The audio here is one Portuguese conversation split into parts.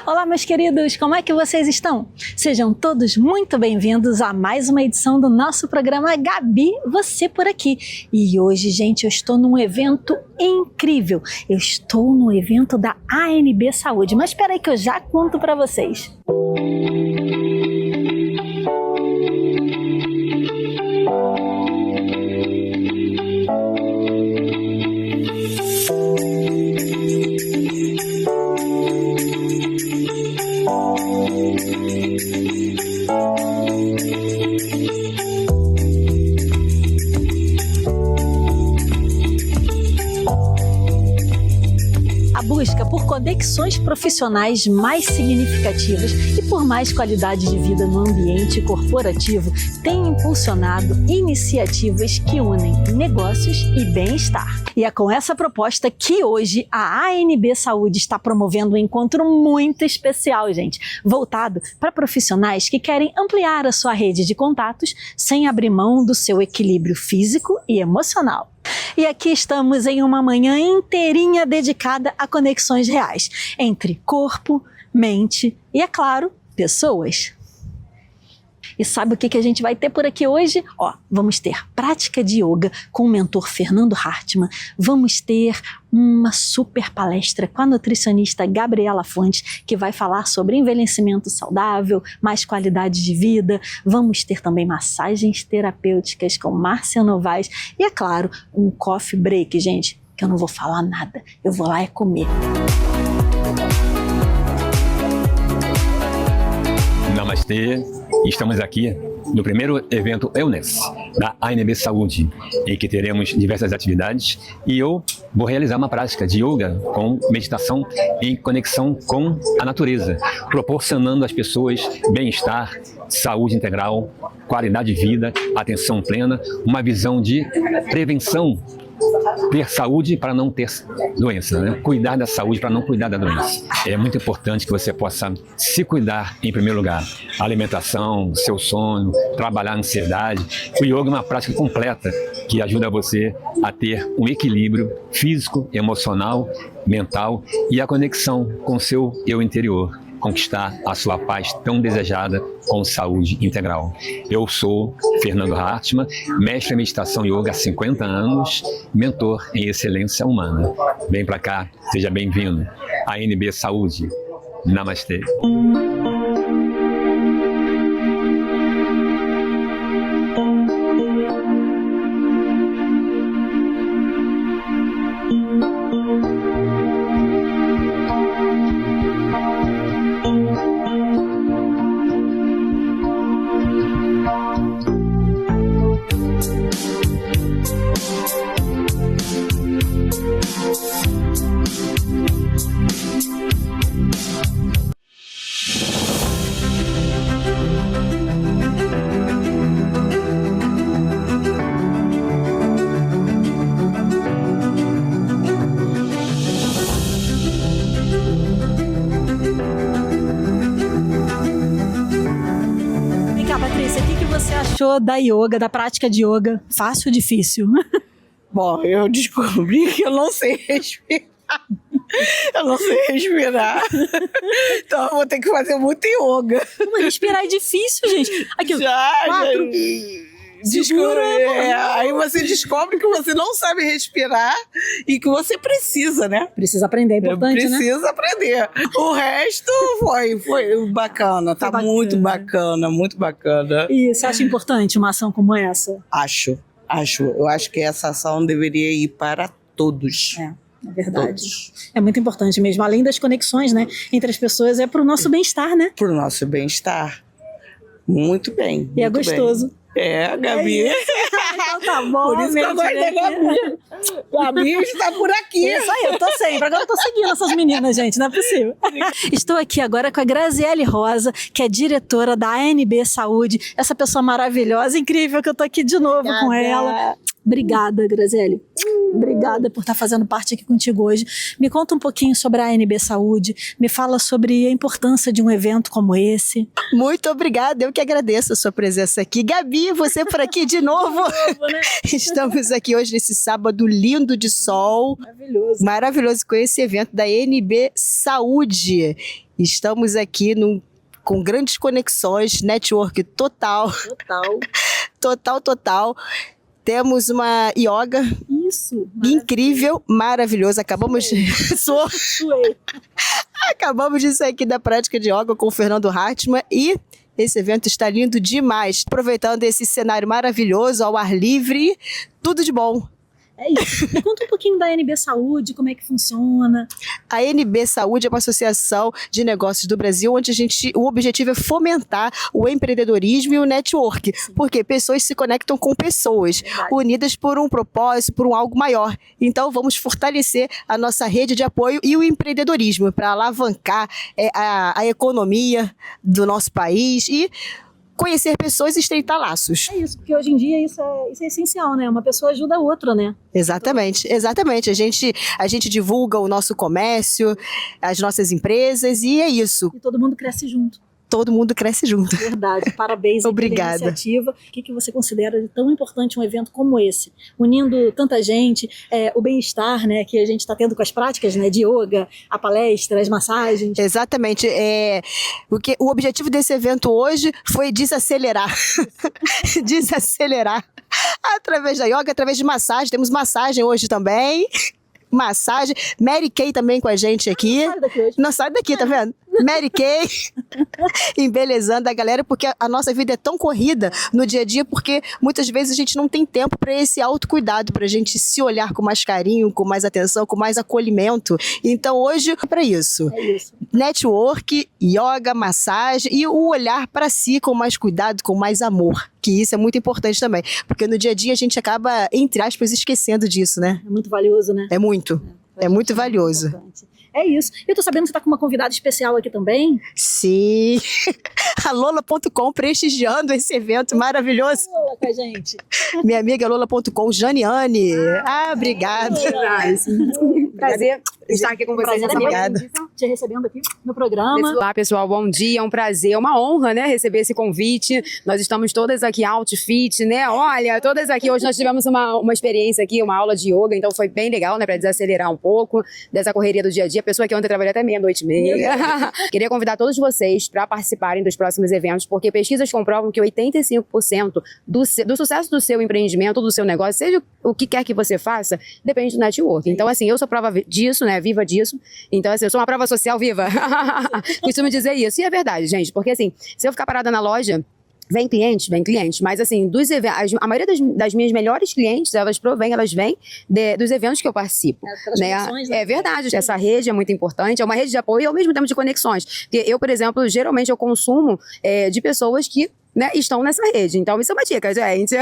Olá, meus queridos, como é que vocês estão? Sejam todos muito bem-vindos a mais uma edição do nosso programa Gabi, você por aqui. E hoje, gente, eu estou num evento incrível. Eu estou no evento da ANB Saúde, mas espera aí que eu já conto para vocês. A busca por conexões profissionais mais significativas e por mais qualidade de vida no ambiente corporativo tem impulsionado iniciativas que unem negócios e bem-estar. E é com essa proposta que hoje a ANB Saúde está promovendo um encontro muito especial, gente, voltado para profissionais que querem ampliar a sua rede de contatos sem abrir mão do seu equilíbrio físico e emocional. E aqui estamos em uma manhã inteirinha dedicada a conexões reais entre corpo, mente e, é claro, pessoas. E sabe o que a gente vai ter por aqui hoje? Vamos ter prática de yoga com o mentor Fernando Hartmann, vamos ter uma super palestra com a nutricionista Gabriela Fontes, que vai falar sobre envelhecimento saudável, mais qualidade de vida, vamos ter também massagens terapêuticas com Márcia Novaes e, é claro, um coffee break, gente, que eu não vou falar nada, eu vou lá comer. Namastê, estamos aqui no primeiro evento Wellness da ANB Saúde, em que teremos diversas atividades e eu vou realizar uma prática de yoga com meditação em conexão com a natureza, proporcionando às pessoas bem-estar, saúde integral, qualidade de vida, atenção plena, uma visão de prevenção. Ter saúde para não ter doença, né? Cuidar da saúde para não cuidar da doença. É muito importante que você possa se cuidar em primeiro lugar. Alimentação, seu sono, trabalhar a ansiedade. O yoga é uma prática completa que ajuda você a ter um equilíbrio físico, emocional, mental e a conexão com o seu eu interior. Conquistar a sua paz tão desejada com saúde integral. Eu sou Fernando Hartmann, mestre em meditação e yoga há 50 anos, mentor em excelência humana. Vem pra cá, seja bem-vindo. ANB Saúde. Namastê. Da yoga, da prática de yoga, fácil ou difícil? Bom, eu descobri que eu não sei respirar. Eu não sei respirar. Então eu vou ter que fazer muito yoga. Mas respirar é difícil, gente. Aqui, Aí você descobre que você não sabe respirar e que você precisa, né? Precisa aprender, é importante, Precisa aprender. O resto foi bacana, tá bacana. Muito bacana. E você acha importante uma ação como essa? Acho. Eu acho que essa ação deveria ir para todos. É verdade. Todos. É muito importante mesmo. Além das conexões, né, entre as pessoas, é pro nosso bem-estar, né? Pro nosso bem-estar. Muito bem. E é gostoso. Bem. Gabi. Então tá bom. Por isso que eu gosto da Gabi. Gabi está por aqui. Isso aí, eu tô sempre. Agora eu tô seguindo essas meninas, gente, não é possível. Estou aqui agora com a Graziele Rosa, que é diretora da ANB Saúde. Essa pessoa maravilhosa, incrível, que eu tô aqui de novo com ela. Obrigada, Graziele. Obrigada por estar fazendo parte aqui contigo hoje. Me conta um pouquinho sobre a ANB Saúde, me fala sobre a importância de um evento como esse. Muito obrigada, eu que agradeço a sua presença aqui. Gabi, você por aqui de novo. Né? Estamos aqui hoje nesse sábado lindo de sol. Maravilhoso. Maravilhoso com esse evento da ANB Saúde. Estamos aqui com grandes conexões, network total. Total. Temos uma yoga incrível, maravilhosa. Acabamos de sair aqui da prática de yoga com o Fernando Hartmann e esse evento está lindo demais. Aproveitando esse cenário maravilhoso, ao ar livre, tudo de bom. É isso. Me conta um pouquinho da NB Saúde, como é que funciona. A NB Saúde é uma associação de negócios do Brasil onde o objetivo é fomentar o empreendedorismo e o network, porque pessoas se conectam com pessoas, unidas por um propósito, por algo maior. Então vamos fortalecer a nossa rede de apoio e o empreendedorismo para alavancar a economia do nosso país e conhecer pessoas e estreitar laços. É isso, porque hoje em dia isso é essencial, né? Uma pessoa ajuda a outra, né? Exatamente. A gente divulga o nosso comércio, as nossas empresas e é isso. E todo mundo cresce junto. Todo mundo cresce junto. Verdade, parabéns Obrigada. pela iniciativa. O que você considera de tão importante um evento como esse? Unindo tanta gente, o bem-estar, né, que a gente está tendo com as práticas, né, de yoga, a palestra, as massagens. Exatamente. O objetivo desse evento hoje foi desacelerar. Desacelerar. Através da yoga, através de massagem. Temos massagem hoje também. Massagem. Mary Kay também com a gente aqui. Não sai daqui hoje. Não sai daqui, tá vendo? Mary Kay embelezando a galera, porque a nossa vida é tão corrida no dia a dia, porque muitas vezes a gente não tem tempo para esse autocuidado, para a gente se olhar com mais carinho, com mais atenção, com mais acolhimento. Então hoje é para isso. É isso. Network, yoga, massagem e o olhar para si com mais cuidado, com mais amor. Que isso é muito importante também, porque no dia a dia a gente acaba, entre aspas, esquecendo disso, né? É muito valioso, né? É muito valioso. Importante. É isso. Eu tô sabendo que você tá com uma convidada especial aqui também. Sim. A Lola.com prestigiando esse evento maravilhoso. Lola com a gente. Minha amiga Lola.com, Janiane. Obrigada. Prazer estar aqui com vocês. Obrigada. Te recebendo aqui no programa. Olá, pessoal, bom dia, é um prazer, é uma honra, né, receber esse convite. Nós estamos todas aqui outfit, né, olha, todas aqui, hoje nós tivemos uma experiência aqui, uma aula de yoga, então foi bem legal, né, para desacelerar um pouco dessa correria do dia a dia. A pessoa que ontem trabalhou até meia-noite e meia. Queria convidar todos vocês para participarem dos próximos eventos, porque pesquisas comprovam que 85% do sucesso do seu empreendimento, do seu negócio, seja o que quer que você faça, depende do network. Então, assim, eu sou prova disso, né, viva disso. Então, assim, eu sou uma prova social viva. Costumo dizer isso. E é verdade, gente, porque assim, se eu ficar parada na loja, vem clientes, mas assim, a maioria das minhas melhores clientes, elas vêm dos eventos que eu participo. Né? É verdade, essa rede é muito importante, é uma rede de apoio e ao mesmo tempo de conexões. Porque eu, por exemplo, geralmente eu consumo de pessoas que, né, estão nessa rede. Então, isso é uma dica, gente.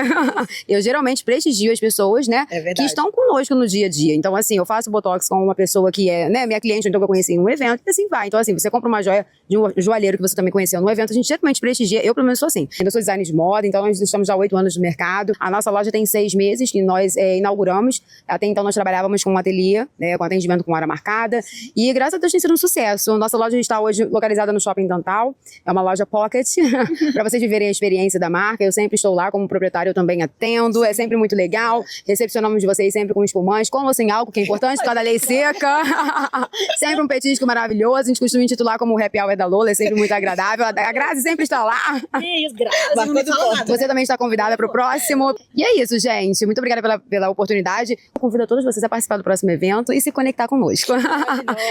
Eu geralmente prestigio as pessoas, né, que estão conosco no dia a dia. Então, assim, eu faço botox com uma pessoa que é, né, minha cliente, então que eu conheci em um evento, e assim vai. Então, assim, você compra uma joia de um joalheiro que você também conheceu no evento, a gente geralmente prestigia. Eu, pelo menos, sou assim. Eu sou designer de moda, então nós estamos já há 8 anos no mercado. A nossa loja tem 6 meses que nós inauguramos. Até então, nós trabalhávamos com um ateliê, né, com atendimento com hora marcada. E, graças a Deus, tem sido um sucesso. Nossa loja está hoje localizada no Shopping Dantal. É uma loja pocket, para vocês viverem a experiência da marca. Eu sempre estou lá como proprietário, eu também atendo, é sempre muito legal. Recepcionamos vocês sempre com espumante, com ou sem álcool, que é importante, por causa da lei seca. Sempre um petisco maravilhoso. A gente costuma intitular como o Happy Hour da Lola, é sempre muito agradável. A Grazi sempre está lá. Isso, Grazi. Você também está convidada para o próximo. E é isso, gente. Muito obrigada pela oportunidade. Eu convido a todos vocês a participar do próximo evento e se conectar conosco.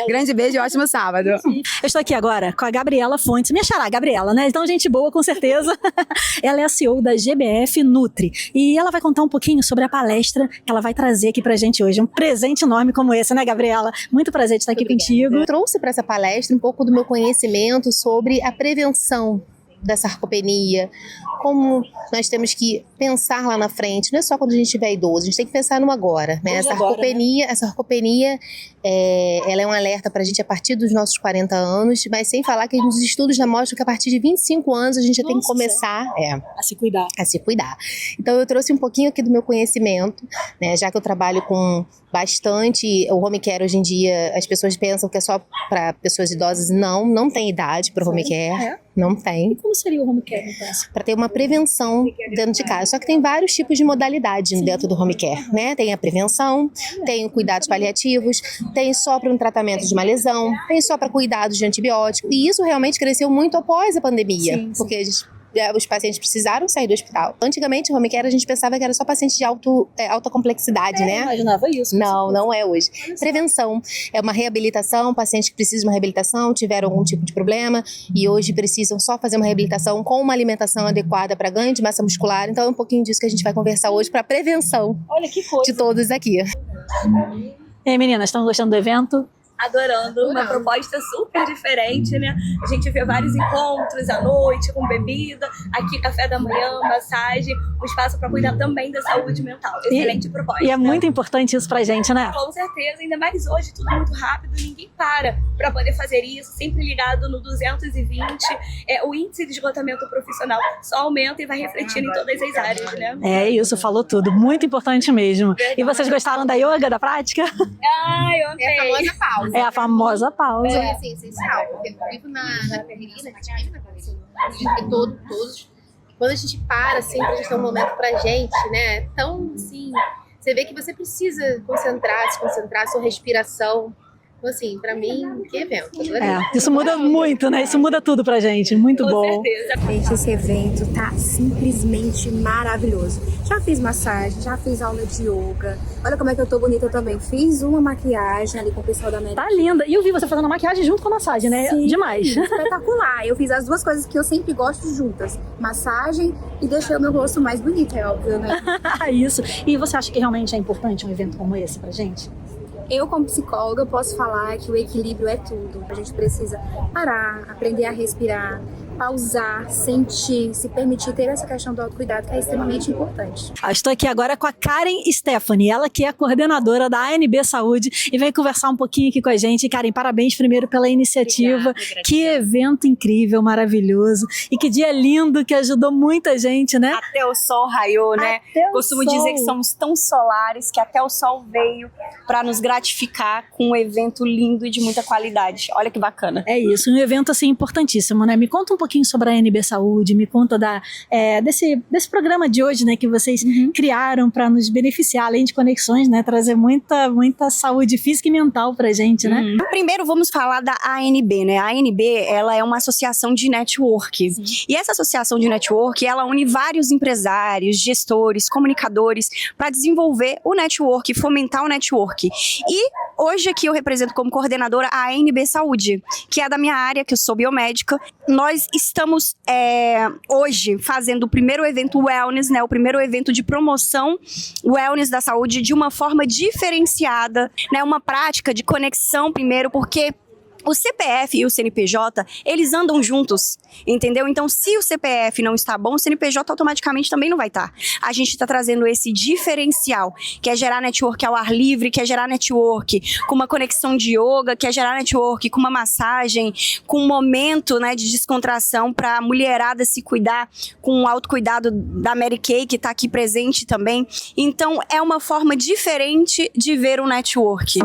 Grande beijo e ótimo sábado. Eu estou aqui agora com a Gabriela Fontes, minha xará, Gabriela, né? Então, gente boa, com certeza. Ela é a CEO da GBF Nutri e ela vai contar um pouquinho sobre a palestra que ela vai trazer aqui pra gente hoje. Um presente enorme como esse, né, Gabriela? Muito prazer de estar aqui contigo. Eu trouxe para essa palestra um pouco do meu conhecimento sobre a prevenção da sarcopenia, como nós temos que pensar lá na frente, não é só quando a gente estiver idoso, a gente tem que pensar no agora, né? A sarcopenia, ela é um alerta para a gente a partir dos nossos 40 anos, mas sem falar que os estudos já mostram que a partir de 25 anos a gente já tem que começar a se cuidar. A se cuidar. Então eu trouxe um pouquinho aqui do meu conhecimento, né? Já que eu trabalho com bastante, o home care hoje em dia, as pessoas pensam que é só para pessoas idosas, não tem idade para home care. Não tem. E como seria o home care, então? Para ter uma prevenção dentro de casa. Só que tem vários tipos de modalidade dentro do home care, né? Tem a prevenção, tem cuidados paliativos, tem só para um tratamento de uma lesão, tem só para cuidados de antibiótico. E isso realmente cresceu muito após a pandemia, porque os pacientes precisaram sair do hospital. Antigamente, o home care a gente pensava que era só paciente de alta complexidade, né? Eu imaginava isso. Não é hoje. Prevenção é uma reabilitação, pacientes que precisam de uma reabilitação, tiveram algum tipo de problema e hoje precisam só fazer uma reabilitação com uma alimentação adequada para ganho de massa muscular. Então é um pouquinho disso que a gente vai conversar hoje para prevenção. Olha que coisa. De todos aqui. E aí, meninas, estão gostando do evento? Adorando, uma proposta super diferente, né? A gente vê vários encontros à noite, com bebida, aqui café da manhã, massagem, um espaço para cuidar também da saúde mental. Excelente proposta. E é muito importante isso pra gente, né? Com certeza, ainda mais hoje, tudo muito rápido, ninguém para poder fazer isso, sempre ligado no 220. O índice de esgotamento profissional só aumenta e vai refletindo em todas as áreas, né? É isso, falou tudo. Muito importante mesmo. E vocês gostaram da yoga, da prática? Ai, eu amei. É a famosa pausa. É a famosa pausa. É assim, essencial, porque eu vivo na correria, a gente vive na correria. A gente vê todos. Quando a gente para, assim, pra gente ter um momento pra gente, né? Tão, assim, você vê que você precisa se concentrar, sua respiração. Então, assim, pra mim, que evento. Isso muda muito, né? Isso muda tudo pra gente. Muito Com bom. certeza. Gente, esse evento tá simplesmente maravilhoso. Já fiz massagem, já fiz aula de yoga. Olha como é que eu tô bonita também. Fiz uma maquiagem ali com o pessoal da América. Tá linda. E eu vi você fazendo a maquiagem junto com a massagem, né? Sim, Demais. espetacular. Eu fiz as duas coisas que eu sempre gosto juntas. Massagem e deixei o meu rosto mais bonito, é óbvio, né? Isso. E você acha que realmente é importante um evento como esse pra gente? Eu, como psicóloga, posso falar que o equilíbrio é tudo. A gente precisa parar, aprender a respirar, pausar, sentir, se permitir ter essa questão do autocuidado, que é extremamente importante. Eu estou aqui agora com a Karen Stephanie, ela que é coordenadora da ANB Saúde e vem conversar um pouquinho aqui com a gente. Karen, parabéns primeiro pela iniciativa. Obrigada, que evento incrível, maravilhoso. E que dia lindo que ajudou muita gente, né? Até o sol raiou, né? Até o Costumo sol. dizer que somos tão solares que até o sol veio para nos gratificar com um evento lindo e de muita qualidade. Olha que bacana. É isso, um evento assim importantíssimo, né? Me conta um pouquinho sobre a ANB Saúde, me conta desse programa de hoje, né, que vocês criaram para nos beneficiar, além de conexões, né, trazer muita saúde física e mental pra gente, né? Primeiro vamos falar da ANB, né? A ANB, ela é uma associação de network. E essa associação de network, ela une vários empresários, gestores, comunicadores para desenvolver o network, fomentar o network. E hoje aqui eu represento como coordenadora a ANB Saúde, que é da minha área, que eu sou biomédica. Nós estamos hoje fazendo o primeiro evento wellness, né? O primeiro evento de promoção wellness da saúde de uma forma diferenciada, né? Uma prática de conexão primeiro, porque o CPF e o CNPJ, eles andam juntos, entendeu? Então, se o CPF não está bom, o CNPJ automaticamente também não vai estar. A gente está trazendo esse diferencial, que é gerar network ao ar livre, que é gerar network com uma conexão de yoga, que é gerar network com uma massagem, com um momento, né, de descontração para a mulherada se cuidar, com o autocuidado da Mary Kay, que está aqui presente também. Então, é uma forma diferente de ver o network.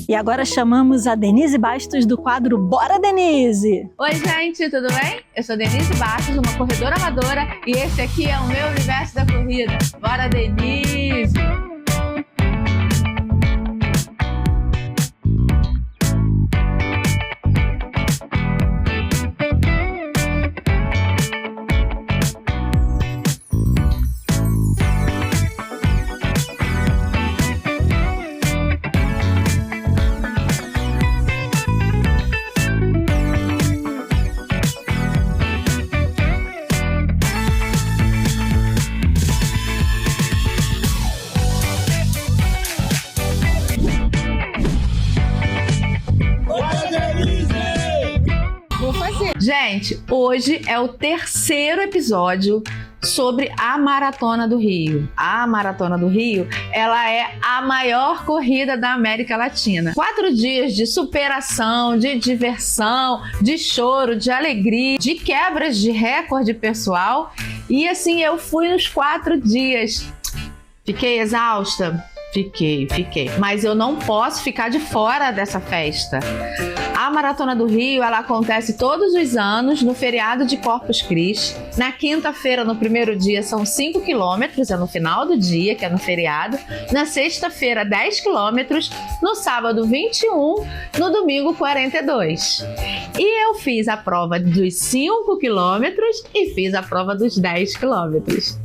E agora chamamos a Denise Bastos do quadro Bora, Denise! Oi, gente, tudo bem? Eu sou Denise Bastos, uma corredora amadora, e esse aqui é o meu universo da corrida. Bora, Denise! Gente, hoje é o terceiro episódio sobre a Maratona do Rio. A Maratona do Rio, ela é a maior corrida da América Latina. 4 dias de superação, de diversão, de choro, de alegria, de quebras de recorde pessoal. E assim, eu fui nos 4 dias. Fiquei exausta? Fiquei. Mas eu não posso ficar de fora dessa festa. A Maratona do Rio, ela acontece todos os anos no feriado de Corpus Christi. Na quinta-feira, no primeiro dia, são 5 quilômetros, é no final do dia, que é no feriado. Na sexta-feira, 10 quilômetros. No sábado, 21. No domingo, 42. E eu fiz a prova dos 5 quilômetros e fiz a prova dos 10 quilômetros.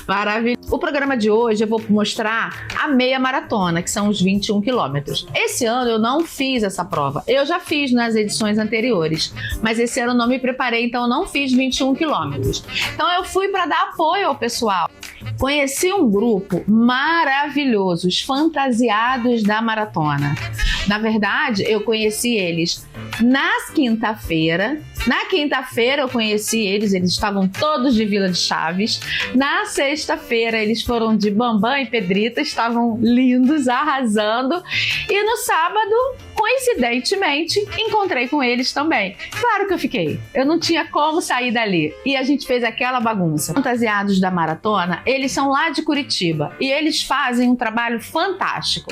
Maravilha. O programa de hoje eu vou mostrar a meia maratona, que são os 21 quilômetros. Esse ano eu não fiz essa prova. Eu já fiz nas edições anteriores, mas esse ano eu não me preparei, então eu não fiz 21 quilômetros. Então eu fui para dar apoio ao pessoal. Conheci um grupo maravilhoso, os fantasiados da maratona. Na verdade, eu conheci eles na quinta-feira. Na quinta-feira eu conheci eles estavam todos de Vila de Chaves. Na sexta-feira eles foram de Bambam e Pedrita, estavam lindos, arrasando. E no sábado, coincidentemente, encontrei com eles também. Claro que eu fiquei, eu não tinha como sair dali. E a gente fez aquela bagunça. Fantasiados da maratona, eles são lá de Curitiba e eles fazem um trabalho fantástico.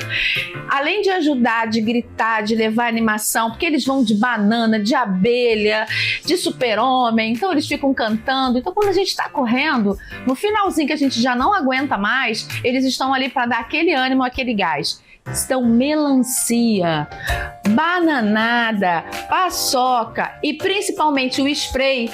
Além de ajudar, de gritar, de levar animação, porque eles vão de banana, de abelha, de super-homem, então eles ficam cantando. Então quando a gente está correndo, no finalzinho que a gente já não aguenta mais, eles estão ali para dar aquele ânimo, aquele gás. Estão melancia, bananada, paçoca e principalmente o spray,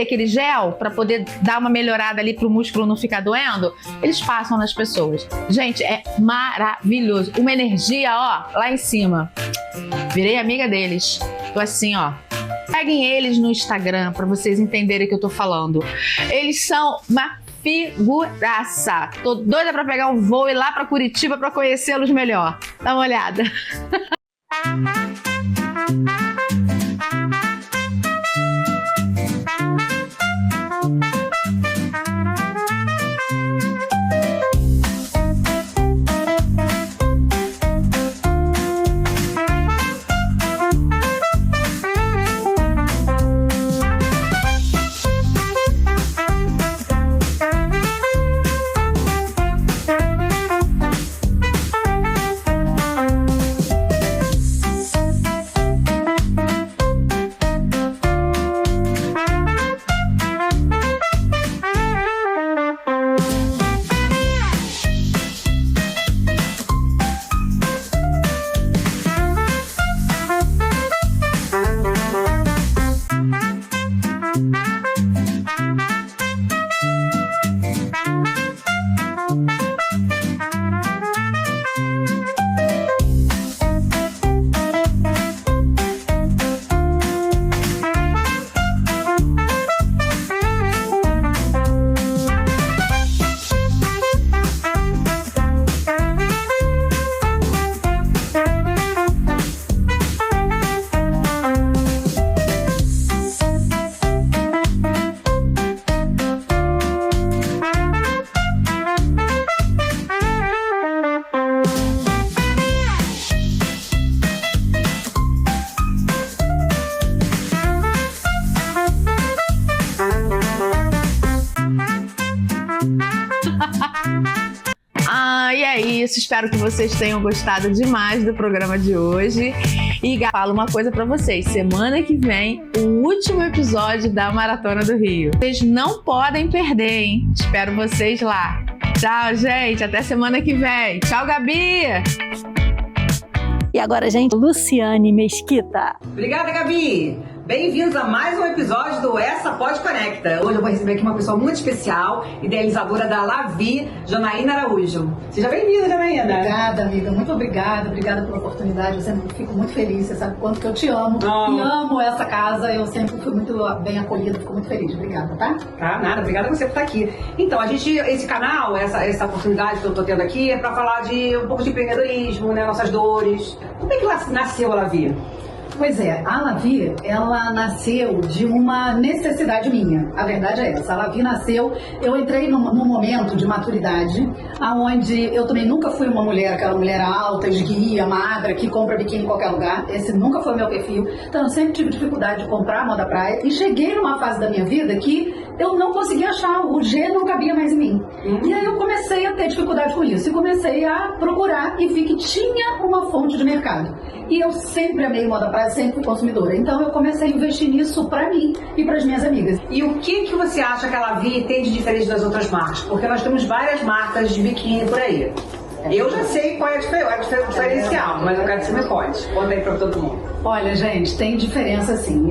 aquele gel para poder dar uma melhorada ali para o músculo não ficar doendo, eles passam nas pessoas. Gente, é maravilhoso, uma energia, ó, lá em cima. Virei amiga deles, tô assim, ó. Peguem eles no Instagram para vocês entenderem o que eu tô falando. Eles são uma figuraça. Tô doida para pegar um voo e ir lá para Curitiba para conhecê-los melhor. Dá uma olhada. E é isso, espero que vocês tenham gostado demais do programa de hoje. E falo uma coisa pra vocês, semana que vem, o último episódio da Maratona do Rio. Vocês não podem perder, hein? Espero vocês lá. Tchau, gente, até semana que vem. Tchau, Gabi! E agora, gente, Luciane Mesquita. Obrigada, Gabi! Bem-vindos a mais um episódio do Essa Pode Conecta. Hoje eu vou receber aqui uma pessoa muito especial, idealizadora da Lavi, Janaína Araújo. Seja bem-vinda, Janaína. Obrigada, amiga. Muito obrigada. Obrigada pela oportunidade. Eu sempre fico muito feliz. Você sabe o quanto que eu te amo. E amo essa casa. Eu sempre fui muito bem acolhida. Fico muito feliz. Obrigada, tá? Tá, nada. Obrigada por você estar aqui. Então, esse canal, essa oportunidade que eu tô tendo aqui é pra falar de um pouco de empreendedorismo, né? Nossas dores. Como é que nasceu a Lavi? Pois é, a Lavi, ela nasceu de uma necessidade minha. A verdade é essa. A Lavi nasceu, eu entrei num momento de maturidade, aonde eu também nunca fui uma mulher, aquela mulher alta, esguia, magra, que compra biquíni em qualquer lugar. Esse nunca foi meu perfil. Então eu sempre tive dificuldade de comprar moda praia e cheguei numa fase da minha vida que eu não conseguia achar, o G não cabia mais em mim. E aí eu comecei a ter dificuldade com isso e comecei a procurar e vi que tinha uma fonte de mercado. E eu sempre amei moda praia, sempre fui consumidora. Então eu comecei a investir nisso pra mim e pras minhas amigas. E o que você acha que a Lavi tem de diferente das outras marcas? Porque nós temos várias marcas de biquíni por aí. Eu já sei qual é a diferencial, mas eu quero que você me conte. Conta aí pra todo mundo. Olha, gente, tem diferença sim.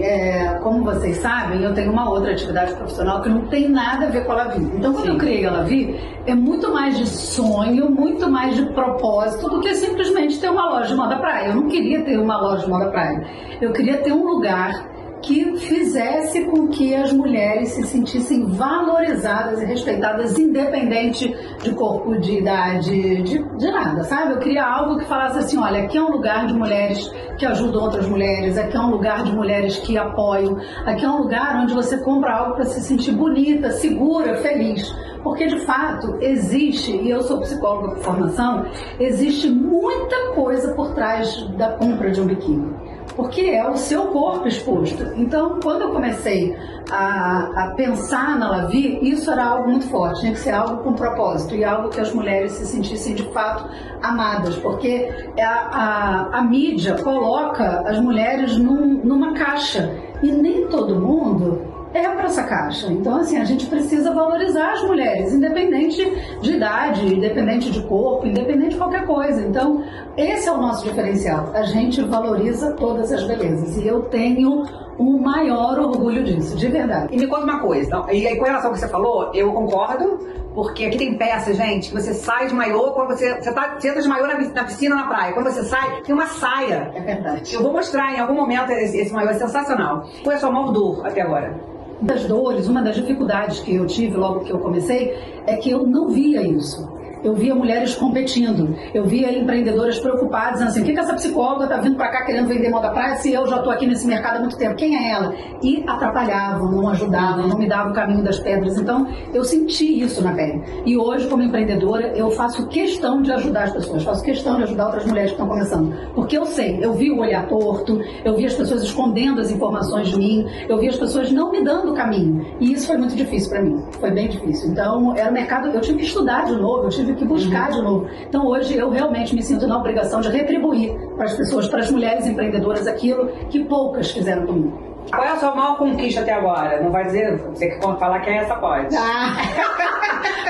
Como vocês sabem, eu tenho uma outra atividade profissional que não tem nada a ver com a Lavi. Então, quando eu criei a Lavi, é muito mais de sonho, muito mais de propósito do que simplesmente ter uma loja de moda praia. Eu não queria ter uma loja de moda praia. Eu queria ter um lugar que fizesse com que as mulheres se sentissem valorizadas e respeitadas, independente de corpo, de idade, de nada, sabe? Eu queria algo que falasse assim, olha, aqui é um lugar de mulheres que ajudam outras mulheres, aqui é um lugar de mulheres que apoiam, aqui é um lugar onde você compra algo para se sentir bonita, segura, feliz. Porque, de fato, existe, e eu sou psicóloga por formação, existe muita coisa por trás da compra de um biquíni. Porque é o seu corpo exposto. Então, quando eu comecei a pensar na Lavi, isso era algo muito forte, tinha que ser algo com propósito e algo que as mulheres se sentissem de fato amadas, porque a mídia coloca as mulheres numa caixa e nem todo mundo é para essa caixa. Então, assim, a gente precisa valorizar as mulheres, independente de idade, independente de corpo, independente de qualquer coisa. Então, esse é o nosso diferencial. A gente valoriza todas as belezas. E eu tenho o maior orgulho disso, de verdade. E me conta uma coisa, e aí com relação ao que você falou, eu concordo, porque aqui tem peça, gente, que você sai de maiô, quando você entra de maiô na piscina, na praia, quando você sai, tem uma saia. É verdade. Eu vou mostrar em algum momento, esse maiô é sensacional. Qual é a sua maior dor até agora? Das dores, uma das dificuldades que eu tive logo que eu comecei é que eu não via isso. Eu via mulheres competindo, eu via empreendedoras preocupadas, assim, o que essa psicóloga tá vindo pra cá querendo vender moda praia se eu já tô aqui nesse mercado há muito tempo? Quem é ela? E atrapalhavam, não ajudavam, não me davam o caminho das pedras. Então, eu senti isso na pele. E hoje, como empreendedora, eu faço questão de ajudar as pessoas, faço questão de ajudar outras mulheres que estão começando. Porque eu sei, eu vi o olhar torto, eu vi as pessoas escondendo as informações de mim, eu vi as pessoas não me dando o caminho. E isso foi muito difícil pra mim, foi bem difícil. Então, era um mercado, eu tive que estudar de novo, eu tive que buscar de novo. Então hoje eu realmente me sinto na obrigação de retribuir para as pessoas, para as mulheres empreendedoras, aquilo que poucas fizeram comigo. Qual é a sua maior conquista até agora? Não vai dizer, você que falar quem é essa pode.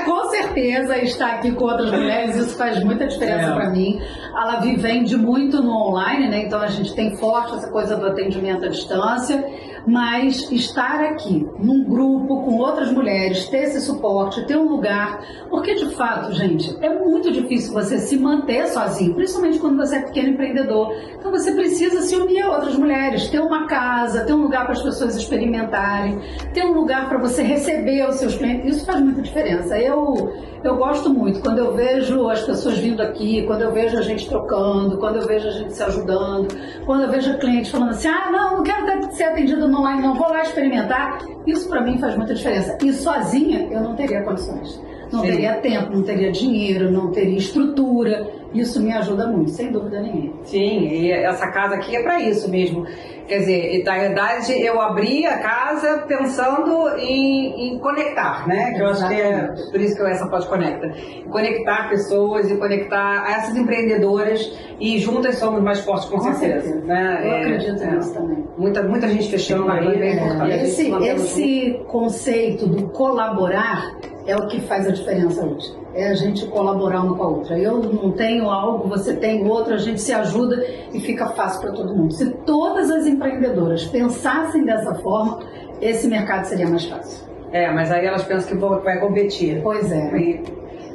Com certeza estar aqui com outras mulheres, isso faz muita diferença para mim. A Lavi vende muito no online, né? Então a gente tem forte essa coisa do atendimento à distância. Mas estar aqui, num grupo com outras mulheres, ter esse suporte, ter um lugar, porque de fato, gente, é muito difícil você se manter sozinho, principalmente quando você é pequeno empreendedor. Então você precisa se unir a outras mulheres, ter uma casa, ter um lugar para as pessoas experimentarem, ter um lugar para você receber os seus clientes, isso faz muita diferença. Eu gosto muito quando eu vejo as pessoas vindo aqui, quando eu vejo a gente trocando, quando eu vejo a gente se ajudando, quando eu vejo clientes falando assim, não quero ser atendido no online, não vou lá experimentar. Isso para mim faz muita diferença. E sozinha eu não teria condições. Não teria tempo, não teria dinheiro, não teria estrutura. Isso me ajuda muito, sem dúvida nenhuma. Sim, e essa casa aqui é para isso mesmo. Quer dizer, na verdade, eu abri a casa pensando em conectar, né? Que eu acho que é por isso que essa Pode Conecta. Conectar pessoas e conectar essas empreendedoras e juntas somos mais fortes, com certeza. Né? Eu acredito nisso também. Muita gente fechando aí, bem importante. Esse conceito do colaborar é o que faz a diferença hoje. É a gente colaborar uma com a outra. Eu não tenho algo, você tem outro, a gente se ajuda e fica fácil para todo mundo. Se todas as empreendedoras pensassem dessa forma, esse mercado seria mais fácil. Mas aí elas pensam que vai competir. Pois é. E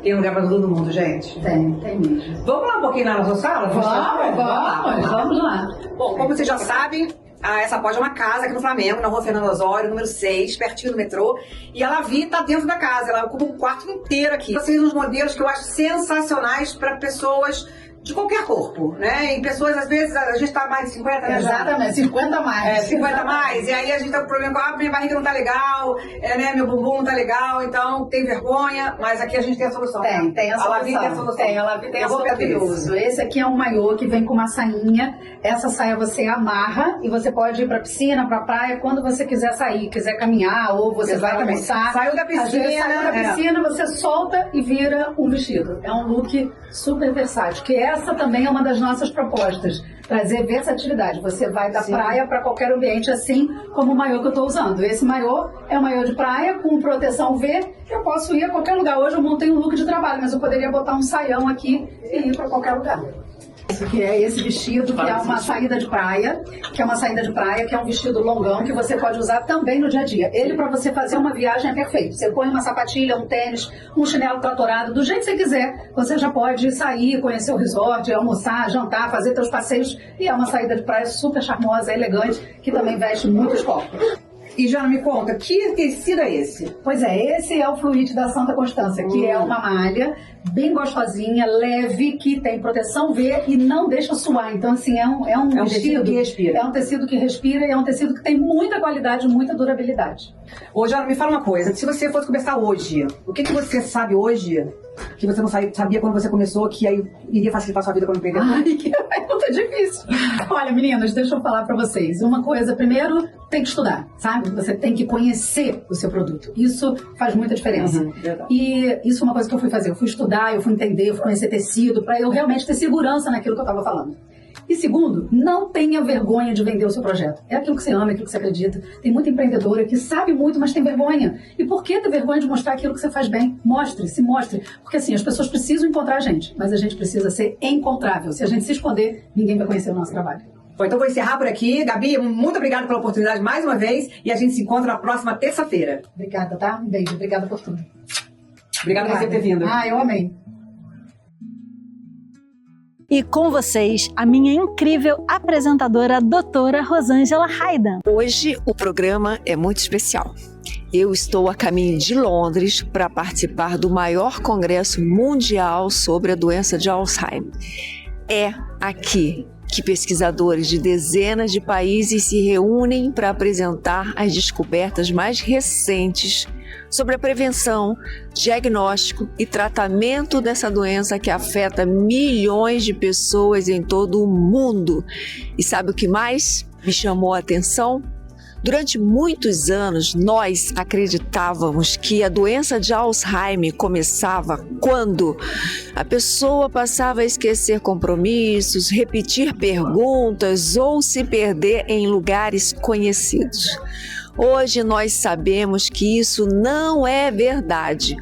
tem lugar para todo mundo, gente? Tem mesmo. Vamos lá um pouquinho na nossa sala? Vamos lá. Bom, como vocês já sabem, essa Pode é uma casa aqui no Flamengo, na rua Fernando Osório, número 6, pertinho do metrô. E a Lavi tá dentro da casa, ela ocupa um quarto inteiro aqui. Vocês uns modelos que eu acho sensacionais para pessoas de qualquer corpo, né? Em pessoas, às vezes, a gente tá mais de 50, né? Exatamente, 50 mais. 50 mais. E aí a gente tá com problema com, minha barriga não tá legal, né? Meu bumbum não tá legal, então tem vergonha, mas aqui a gente tem a solução. Tem a solução. A Lavi tem a solução. Tem, a Lavi tem a solução. Esse aqui é um maiô que vem com uma sainha. Essa saia você amarra e você pode ir pra piscina, pra praia, quando você quiser sair, quiser caminhar, ou você vai almoçar. Saiu da piscina, saiu da piscina, você solta e vira um vestido. É um look super versátil, que essa também é uma das nossas propostas, trazer versatilidade. Você vai da praia para qualquer ambiente, assim como o maiô que eu estou usando. Esse maiô é um maiô de praia com proteção V. Eu posso ir a qualquer lugar. Hoje eu montei um look de trabalho, mas eu poderia botar um saião aqui e ir para qualquer lugar. Que é esse vestido, que é uma saída de praia, que é um vestido longão que você pode usar também no dia a dia. Ele, para você fazer uma viagem, é perfeito. Você põe uma sapatilha, um tênis, um chinelo tratorado, do jeito que você quiser, você já pode sair, conhecer o resort, almoçar, jantar, fazer seus passeios. E é uma saída de praia super charmosa, elegante, que também veste muitos corpos. E Jana, me conta, que tecido é esse? Pois é, esse é o Fluid da Santa Constância, que é uma malha bem gostosinha, leve, que tem proteção V e não deixa suar. Então, assim, é um vestido que respira. É um tecido que respira e é um tecido que tem muita qualidade, muita durabilidade. Ô, Jana, me fala uma coisa. Se você fosse começar hoje, o que você sabe hoje que você não sabia quando você começou, que aí iria facilitar a sua vida quando empreender? Ai, que pergunta difícil. Olha, meninas, deixa eu falar pra vocês. Uma coisa, primeiro, tem que estudar, sabe? Você tem que conhecer o seu produto. Isso faz muita diferença. E isso é uma coisa que eu fui fazer. Eu fui estudar, eu fui entender, eu fui conhecer tecido, pra eu realmente ter segurança naquilo que eu tava falando. E segundo, não tenha vergonha de vender o seu projeto. É aquilo que você ama, é aquilo que você acredita. Tem muita empreendedora que sabe muito, mas tem vergonha. E por que ter vergonha de mostrar aquilo que você faz bem? Mostre, se mostre. Porque assim, as pessoas precisam encontrar a gente, mas a gente precisa ser encontrável. Se a gente se esconder, ninguém vai conhecer o nosso trabalho. Bom, então vou encerrar por aqui. Gabi, muito obrigada pela oportunidade mais uma vez e a gente se encontra na próxima terça-feira. Obrigada, tá? Um beijo. Obrigada por tudo. Obrigada por você ter vindo. Ah, eu amei. E com vocês, a minha incrível apresentadora, a doutora Rosângela Haidan. Hoje o programa é muito especial. Eu estou a caminho de Londres para participar do maior congresso mundial sobre a doença de Alzheimer. É aqui que pesquisadores de dezenas de países se reúnem para apresentar as descobertas mais recentes sobre a prevenção, diagnóstico e tratamento dessa doença que afeta milhões de pessoas em todo o mundo. E sabe o que mais me chamou a atenção? Durante muitos anos, nós acreditávamos que a doença de Alzheimer começava quando a pessoa passava a esquecer compromissos, repetir perguntas ou se perder em lugares conhecidos. Hoje nós sabemos que isso não é verdade.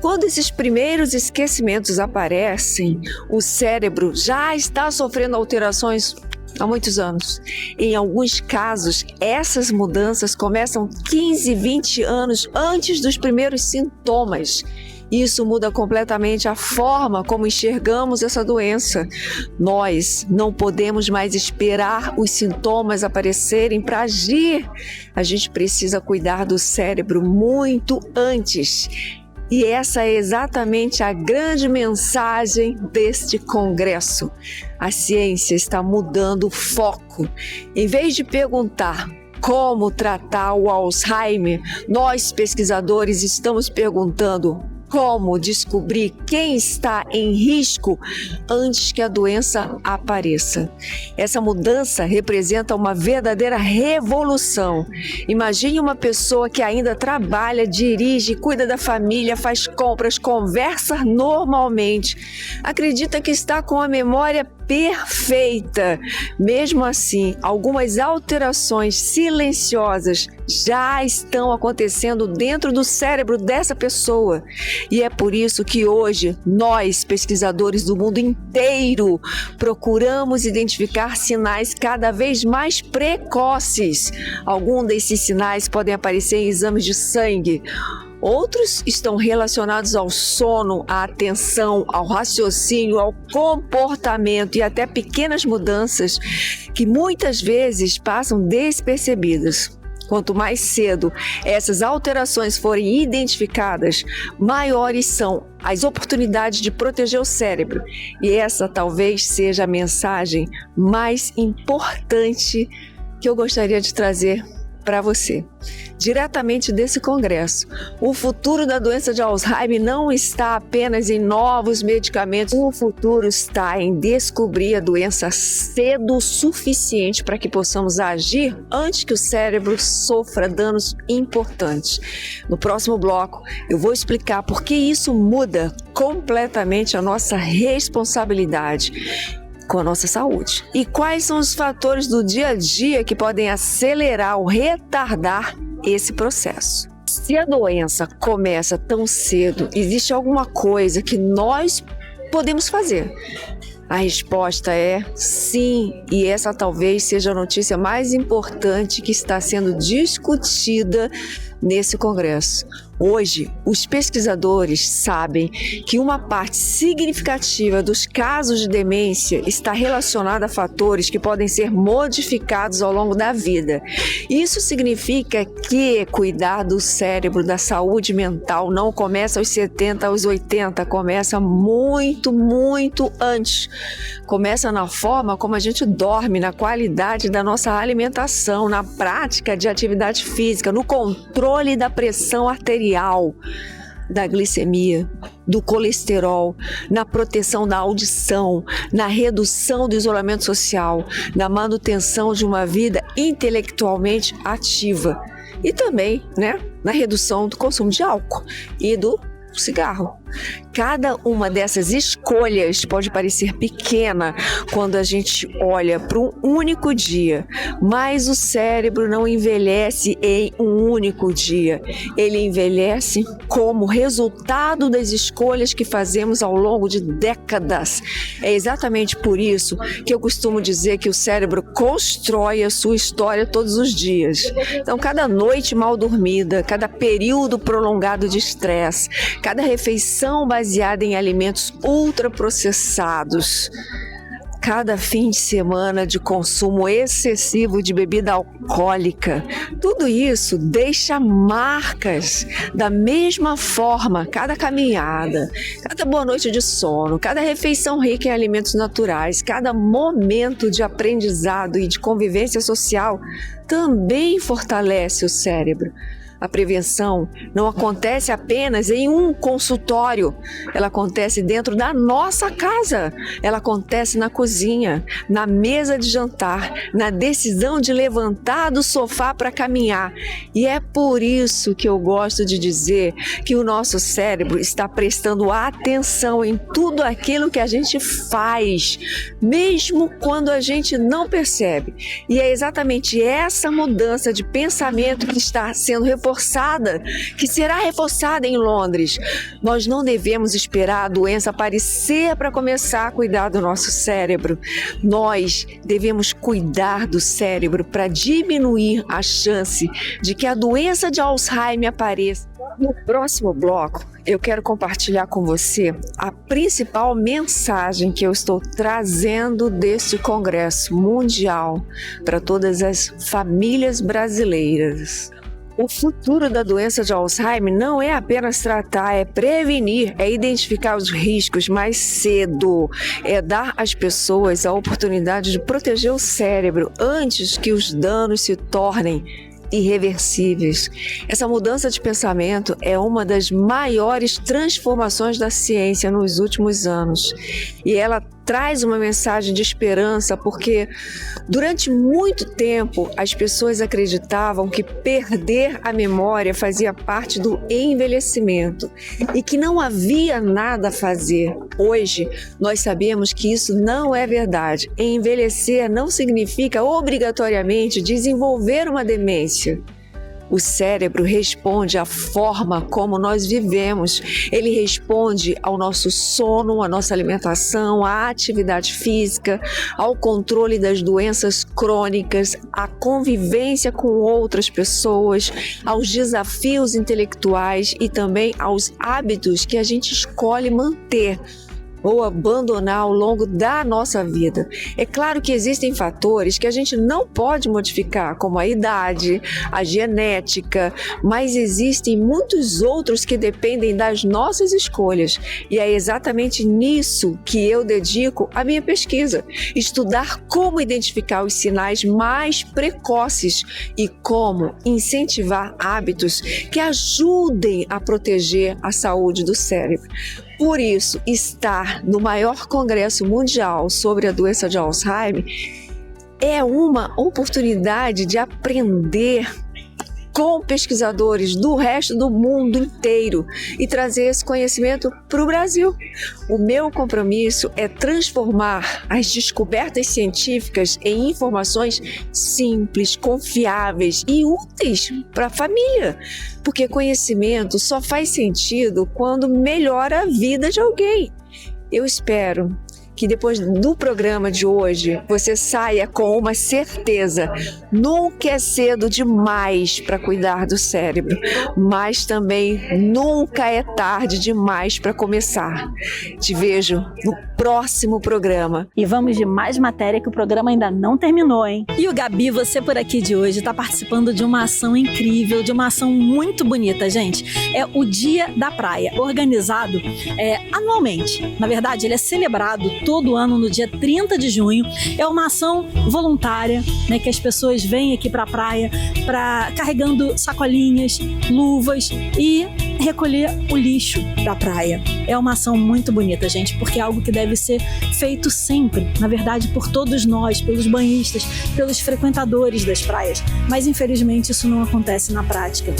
Quando esses primeiros esquecimentos aparecem, o cérebro já está sofrendo alterações há muitos anos. Em alguns casos, essas mudanças começam 15, 20 anos antes dos primeiros sintomas. Isso muda completamente a forma como enxergamos essa doença. Nós não podemos mais esperar os sintomas aparecerem para agir. A gente precisa cuidar do cérebro muito antes. E essa é exatamente a grande mensagem deste congresso. A ciência está mudando o foco. Em vez de perguntar como tratar o Alzheimer, nós pesquisadores estamos perguntando como descobrir quem está em risco antes que a doença apareça. Essa mudança representa uma verdadeira revolução. Imagine uma pessoa que ainda trabalha, dirige, cuida da família, faz compras, conversa normalmente, acredita que está com a memória perfeita. Mesmo assim, algumas alterações silenciosas já estão acontecendo dentro do cérebro dessa pessoa. E é por isso que hoje nós, pesquisadores do mundo inteiro, procuramos identificar sinais cada vez mais precoces. Alguns desses sinais podem aparecer em exames de sangue. Outros estão relacionados ao sono, à atenção, ao raciocínio, ao comportamento e até pequenas mudanças que muitas vezes passam despercebidas. Quanto mais cedo essas alterações forem identificadas, maiores são as oportunidades de proteger o cérebro. E essa talvez seja a mensagem mais importante que eu gostaria de trazer para você, diretamente desse congresso. O futuro da doença de Alzheimer não está apenas em novos medicamentos, o futuro está em descobrir a doença cedo o suficiente para que possamos agir antes que o cérebro sofra danos importantes. No próximo bloco, eu vou explicar por que isso muda completamente a nossa responsabilidade com a nossa saúde. E quais são os fatores do dia a dia que podem acelerar ou retardar esse processo. Se a doença começa tão cedo, existe alguma coisa que nós podemos fazer? A resposta é sim, e essa talvez seja a notícia mais importante que está sendo discutida nesse congresso. Hoje, os pesquisadores sabem que uma parte significativa dos casos de demência está relacionada a fatores que podem ser modificados ao longo da vida. Isso significa que cuidar do cérebro, da saúde mental, não começa aos 70, aos 80, começa muito, muito antes. Começa na forma como a gente dorme, na qualidade da nossa alimentação, na prática de atividade física, no controle da pressão arterial, da glicemia, do colesterol, na proteção da audição, na redução do isolamento social, na manutenção de uma vida intelectualmente ativa e também, na redução do consumo de álcool e do cigarro. Cada uma dessas escolhas pode parecer pequena quando a gente olha para um único dia, mas o cérebro não envelhece em um único dia. Ele envelhece como resultado das escolhas que fazemos ao longo de décadas. É exatamente por isso que eu costumo dizer que o cérebro constrói a sua história todos os dias. Então, cada noite mal dormida, cada período prolongado de estresse, cada refeição baseada em alimentos ultraprocessados, cada fim de semana de consumo excessivo de bebida alcoólica, tudo isso deixa marcas. Da mesma forma, cada caminhada, cada boa noite de sono, cada refeição rica em alimentos naturais, cada momento de aprendizado e de convivência social também fortalece o cérebro. A prevenção não acontece apenas em um consultório, ela acontece dentro da nossa casa, ela acontece na cozinha, na mesa de jantar, na decisão de levantar do sofá para caminhar. E é por isso que eu gosto de dizer que o nosso cérebro está prestando atenção em tudo aquilo que a gente faz, mesmo quando a gente não percebe. E é exatamente essa mudança de pensamento que está sendo reforçada, que será reforçada em Londres. Nós não devemos esperar a doença aparecer para começar a cuidar do nosso cérebro. Nós devemos cuidar do cérebro para diminuir a chance de que a doença de Alzheimer apareça. No próximo bloco, eu quero compartilhar com você a principal mensagem que eu estou trazendo deste Congresso Mundial para todas as famílias brasileiras. O futuro da doença de Alzheimer não é apenas tratar, é prevenir, é identificar os riscos mais cedo, é dar às pessoas a oportunidade de proteger o cérebro antes que os danos se tornem irreversíveis. Essa mudança de pensamento é uma das maiores transformações da ciência nos últimos anos. E ela traz uma mensagem de esperança, porque durante muito tempo as pessoas acreditavam que perder a memória fazia parte do envelhecimento e que não havia nada a fazer. Hoje, nós sabemos que isso não é verdade. Envelhecer não significa obrigatoriamente desenvolver uma demência. O cérebro responde à forma como nós vivemos. Ele responde ao nosso sono, à nossa alimentação, à atividade física, ao controle das doenças crônicas, à convivência com outras pessoas, aos desafios intelectuais e também aos hábitos que a gente escolhe manter. ou abandonar ao longo da nossa vida. É claro que existem fatores que a gente não pode modificar, como a idade, a genética, mas existem muitos outros que dependem das nossas escolhas. E é exatamente nisso que eu dedico a minha pesquisa: estudar como identificar os sinais mais precoces e como incentivar hábitos que ajudem a proteger a saúde do cérebro. Por isso, estar no maior congresso mundial sobre a doença de Alzheimer é uma oportunidade de aprender com pesquisadores do resto do mundo inteiro e trazer esse conhecimento para o Brasil. O meu compromisso é transformar as descobertas científicas em informações simples, confiáveis e úteis para a família, porque conhecimento só faz sentido quando melhora a vida de alguém. Eu espero que depois do programa de hoje você saia com uma certeza: nunca é cedo demais para cuidar do cérebro, mas também nunca é tarde demais para começar. Te vejo no próximo programa. E vamos de mais matéria, que o programa ainda não terminou, hein? E o Gabi, você por aqui de hoje, está participando de uma ação incrível, de uma ação muito bonita, gente. É o Dia da Praia, organizado anualmente. Na verdade, ele é celebrado todo ano no dia 30 de junho. É uma ação voluntária, né, que as pessoas vêm aqui para a praia carregando sacolinhas, luvas e recolher o lixo da praia. É uma ação muito bonita, gente, porque é algo que deve ser feito sempre, na verdade, por todos nós, pelos banhistas, pelos frequentadores das praias. Mas, infelizmente, isso não acontece na prática.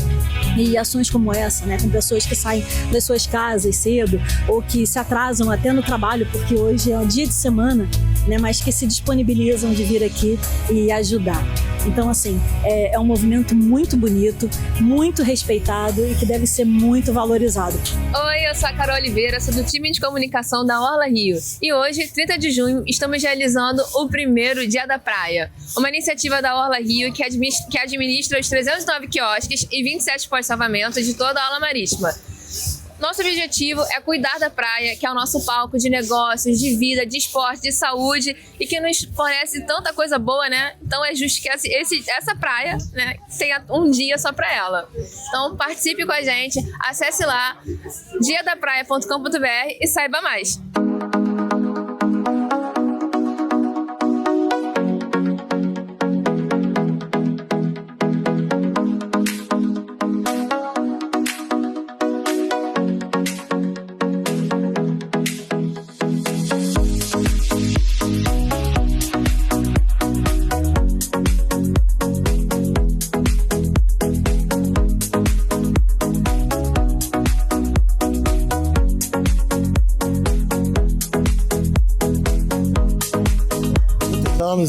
E ações como essa, né, com pessoas que saem das suas casas cedo ou que se atrasam até no trabalho, porque hoje é um dia de semana, né, mas que se disponibilizam de vir aqui e ajudar. Então, assim, é um movimento muito bonito, muito respeitado e que deve ser muito valorizado. Oi, eu sou a Carol Oliveira, sou do time de comunicação da Orla Rio. E hoje, 30 de junho, estamos realizando o primeiro Dia da Praia, uma iniciativa da Orla Rio que administra os 309 quiosques e 27 pós-salvamentos de toda a Orla Marítima. Nosso objetivo é cuidar da praia, que é o nosso palco de negócios, de vida, de esporte, de saúde e que nos fornece tanta coisa boa, né? Então é justo que essa praia, né, tenha um dia só para ela. Então participe com a gente, acesse lá diadapraia.com.br e saiba mais.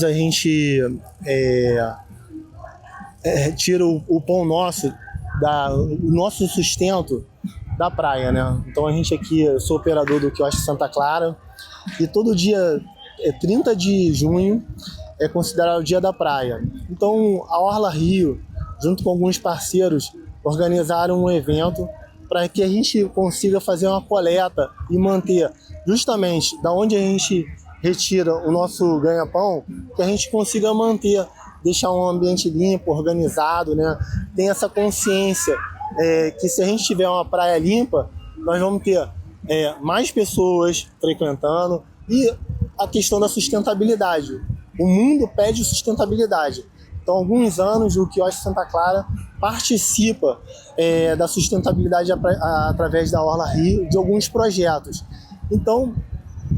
A gente tira o pão nosso, o nosso sustento da praia, né? Então a gente aqui, eu sou operador do quiosque Santa Clara e todo dia 30 de junho é considerado o Dia da Praia. Então a Orla Rio, junto com alguns parceiros, organizaram um evento para que a gente consiga fazer uma coleta e manter justamente da onde a gente retira o nosso ganha-pão, que a gente consiga manter, deixar um ambiente limpo, organizado, né? Tem essa consciência que se a gente tiver uma praia limpa, nós vamos ter mais pessoas frequentando e a questão da sustentabilidade. O mundo pede sustentabilidade. Então, há alguns anos, o quiosque Santa Clara participa da sustentabilidade através da Orla Rio, de alguns projetos. Então,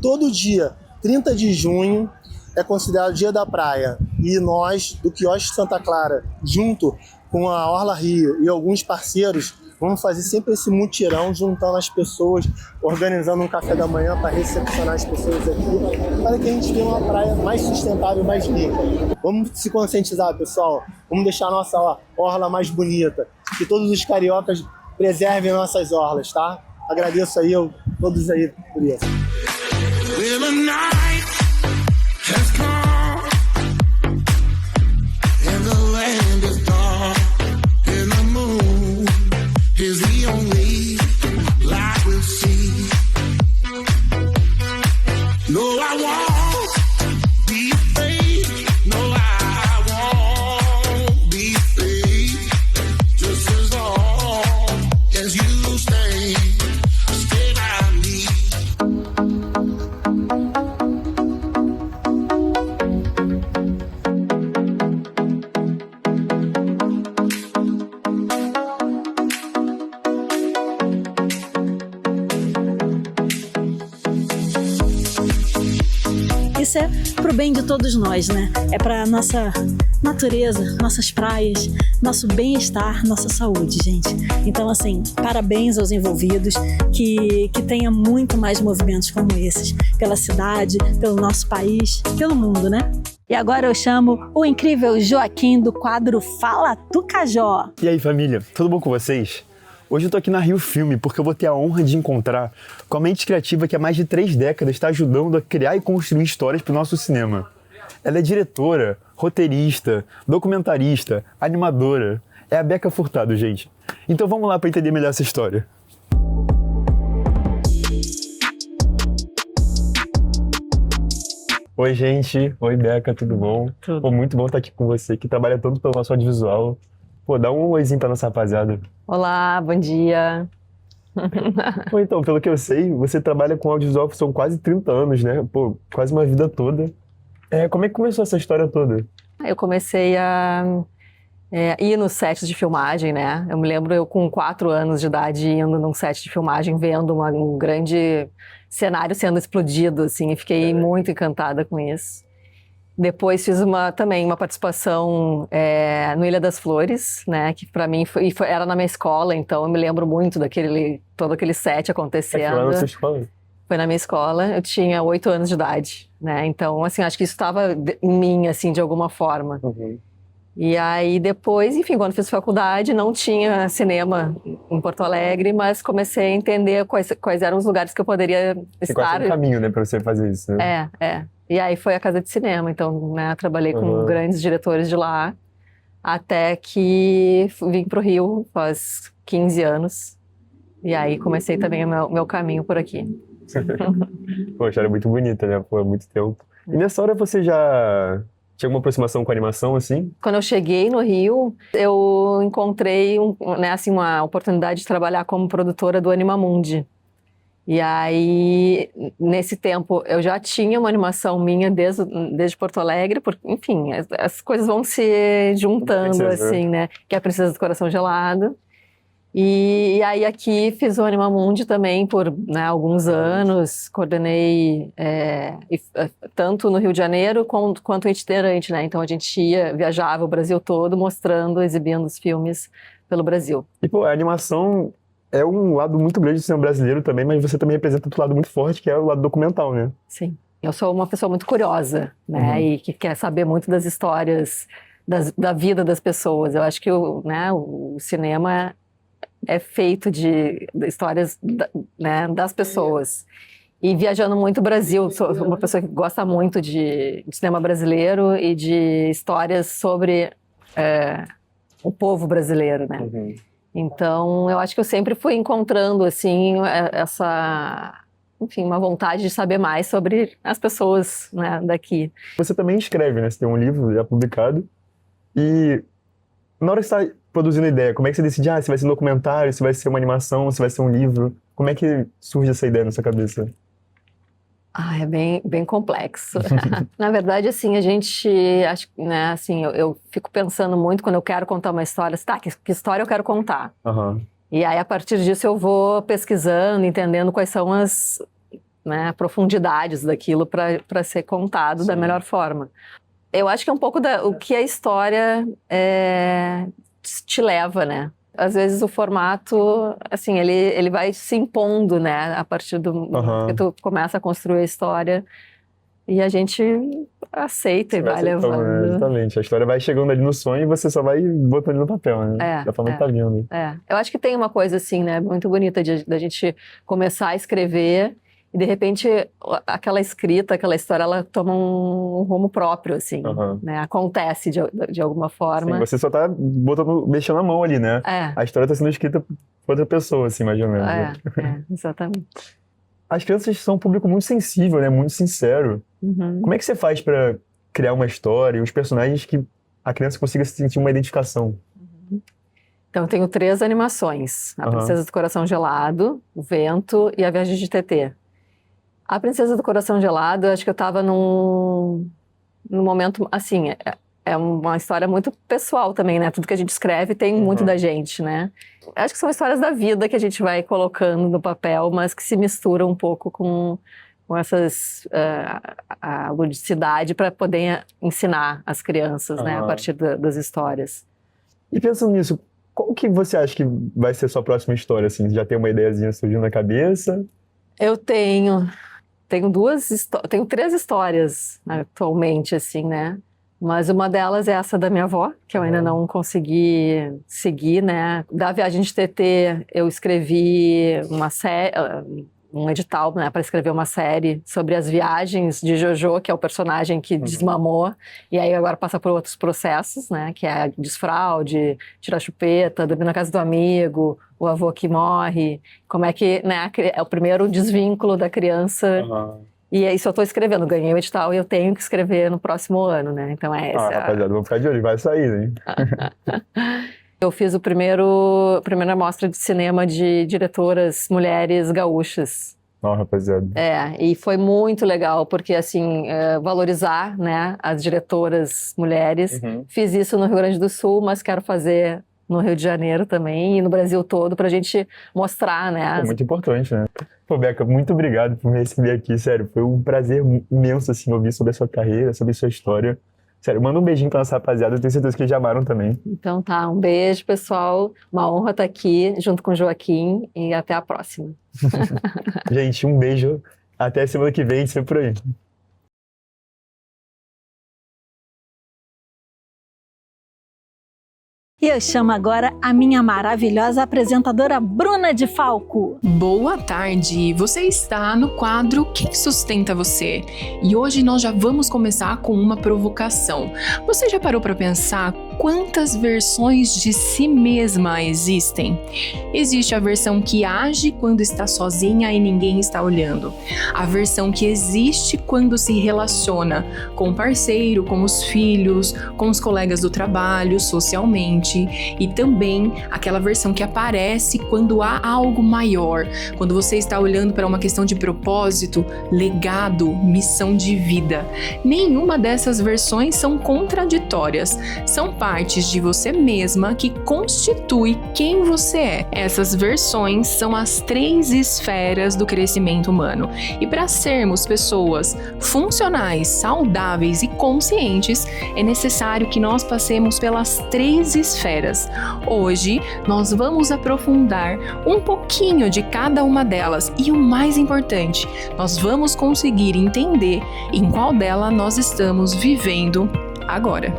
todo dia 30 de junho é considerado o Dia da Praia e nós, do quiosque Santa Clara, junto com a Orla Rio e alguns parceiros, vamos fazer sempre esse mutirão, juntando as pessoas, organizando um café da manhã para recepcionar as pessoas aqui, para que a gente tenha uma praia mais sustentável, mais limpa. Vamos se conscientizar, pessoal, vamos deixar a nossa orla mais bonita, que todos os cariocas preservem nossas orlas, tá? Agradeço aí a todos aí por isso. Well, the night has come and the land is dark and the moon is the only light we'll see. won't be afraid. No, I won't be afraid. Just as long as you stay by me. Isso é pro bem de todos nós, né? É pra nossa natureza, nossas praias, nosso bem-estar, nossa saúde, gente. Então, assim, parabéns aos envolvidos, que tenha muito mais movimentos como esses, pela cidade, pelo nosso país, pelo mundo, né? E agora eu chamo o incrível Joaquim do quadro Fala Tucajó. E aí, família, tudo bom com vocês? Hoje eu tô aqui na Rio Filme porque eu vou ter a honra de encontrar com a mente criativa que há mais de 3 décadas está ajudando a criar e construir histórias para o nosso cinema. Ela é diretora, roteirista, documentarista, animadora. É a Beca Furtado, gente. Então vamos lá para entender melhor essa história. Oi, gente. Oi, Beca, tudo bom? Tudo. Pô, muito bom estar aqui com você, que trabalha todo pelo nosso audiovisual. Pô, dá um oizinho pra nossa rapaziada. Olá, bom dia. Pô, então, pelo que eu sei, você trabalha com audiovisual são quase 30 anos, né? Pô, quase uma vida toda. Como é que começou essa história toda? Eu comecei a ir nos sets de filmagem, né? Eu me lembro eu com 4 anos de idade indo num set de filmagem, vendo um grande cenário sendo explodido, assim, e fiquei muito encantada com isso. Depois fiz também uma participação no Ilha das Flores, né? Que para mim era na minha escola, então eu me lembro muito todo aquele set acontecendo. Foi na sua escola? Foi na minha escola, eu tinha 8 anos de idade, né? Então, assim, acho que isso estava em mim, assim, de alguma forma. Uhum. E aí depois, enfim, quando fiz faculdade, não tinha cinema em Porto Alegre, mas comecei a entender quais eram os lugares que eu poderia estar. Tem um caminho, né, pra você fazer isso, né? E aí foi a Casa de Cinema, então, né, trabalhei com grandes diretores de lá, até que vim pro Rio faz 15 anos, e aí comecei também o meu caminho por aqui. Poxa, era muito bonita, né? Pô, há muito tempo. E nessa hora você já tinha alguma aproximação com a animação, assim? Quando eu cheguei no Rio, eu encontrei uma oportunidade de trabalhar como produtora do Animamundi. E aí, nesse tempo, eu já tinha uma animação minha desde Porto Alegre, porque, enfim, as coisas vão se juntando, assim, né? Que é a Princesa do Coração Gelado. E aí aqui fiz o Animamundi também por alguns anos, coordenei tanto no Rio de Janeiro quanto itinerante, né? Então a gente viajava o Brasil todo mostrando, exibindo os filmes pelo Brasil. E pô, a animação é um lado muito grande do cinema brasileiro também, mas você também representa outro lado muito forte, que é o lado documental, né? Sim. Eu sou uma pessoa muito curiosa, né? E que quer saber muito das histórias, da vida das pessoas. Eu acho que o cinema é feito de histórias das pessoas. E viajando muito o Brasil, sou uma pessoa que gosta muito de cinema brasileiro e de histórias sobre o povo brasileiro, né? Uhum. Então, eu acho que eu sempre fui encontrando, assim, uma vontade de saber mais sobre as pessoas, né, daqui. Você também escreve, né? Você tem um livro já publicado. E na hora que você está produzindo a ideia, como é que você decide, se vai ser um documentário, se vai ser uma animação, se vai ser um livro? Como é que surge essa ideia na sua cabeça? É bem complexo. Na verdade, assim, a gente, né, assim, eu fico pensando muito quando eu quero contar uma história, que história eu quero contar? Uhum. E aí, a partir disso, eu vou pesquisando, entendendo quais são as profundidades daquilo para ser contado da melhor forma. Eu acho que é um pouco o que a história te leva, né? Às vezes o formato, assim, ele vai se impondo, né? A partir do momento que tu começa a construir a história e a gente aceita e vai levando. Né? Exatamente. A história vai chegando ali no sonho e você só vai botando no papel, né? Da forma que tá vindo. Eu acho que tem uma coisa, assim, né? Muito bonita da gente começar a escrever e, de repente, aquela escrita, aquela história, ela toma um rumo próprio, assim, né? Acontece de alguma forma. Sim, você só tá mexendo a mão ali, né? A história tá sendo escrita por outra pessoa, assim, mais ou menos. Exatamente. as crianças são um público muito sensível, né? Muito sincero. Como é que você faz para criar uma história e os personagens que a criança consiga sentir uma identificação? Então, eu tenho 3 animações. A Princesa do Coração Gelado, O Vento e A Viagem de Tetê. A Princesa do Coração Gelado, eu acho que eu estava num momento, assim, é uma história muito pessoal também, né? Tudo que a gente escreve tem muito da gente, né? Acho que são histórias da vida que a gente vai colocando no papel, mas que se misturam um pouco com essas a ludicidade para poder ensinar as crianças, né? A partir das histórias. E pensando nisso, qual que você acha que vai ser a sua próxima história, assim? Já tem uma ideiazinha surgindo na cabeça? Eu tenho 3 histórias atualmente, assim, né? Mas uma delas é essa da minha avó, que eu ainda não consegui seguir, né? Da Viagem de Tetê, eu escrevi um edital, né, para escrever uma série sobre as viagens de Jojo, que é o personagem que desmamou, e aí agora passa por outros processos, né? Que é desfraude, tirar chupeta, dormir na casa do amigo, o avô que morre, como é que, né, é o primeiro desvínculo da criança. E é isso eu estou escrevendo, ganhei o edital e eu tenho que escrever no próximo ano, né? Então é essa. Rapaziada, vamos ficar de olho, vai sair, hein? Eu fiz a primeira mostra de cinema de diretoras mulheres gaúchas. Rapaziada. E foi muito legal, porque assim, valorizar, né, as diretoras mulheres. Fiz isso no Rio Grande do Sul, mas quero fazer no Rio de Janeiro também e no Brasil todo pra gente mostrar, né? Muito importante, né? Pô, Beca, muito obrigado por me receber aqui, sério. Foi um prazer imenso, assim, ouvir sobre a sua carreira, sobre a sua história. Sério, manda um beijinho pra nossa rapaziada, eu tenho certeza que eles já amaram também. Então tá, um beijo, pessoal. Uma honra estar aqui junto com o Joaquim e até a próxima. Gente, um beijo. Até semana que vem, sempre por aí. E eu chamo agora a minha maravilhosa apresentadora Bruna de Falco. Boa tarde! Você está no quadro Quem Sustenta Você? E hoje nós já vamos começar com uma provocação. Você já parou para pensar quantas versões de si mesma existem? Existe a versão que age quando está sozinha e ninguém está olhando. A versão que existe quando se relaciona com o parceiro, com os filhos, com os colegas do trabalho, socialmente. E também aquela versão que aparece quando há algo maior, quando você está olhando para uma questão de propósito, legado, missão de vida. Nenhuma dessas versões são contraditórias, são partes de você mesma que constitui quem você é. Essas versões são as 3 esferas do crescimento humano. E para sermos pessoas funcionais, saudáveis e conscientes, é necessário que nós passemos pelas 3 esferas. Hoje, nós vamos aprofundar um pouquinho de cada uma delas e o mais importante, nós vamos conseguir entender em qual dela nós estamos vivendo agora.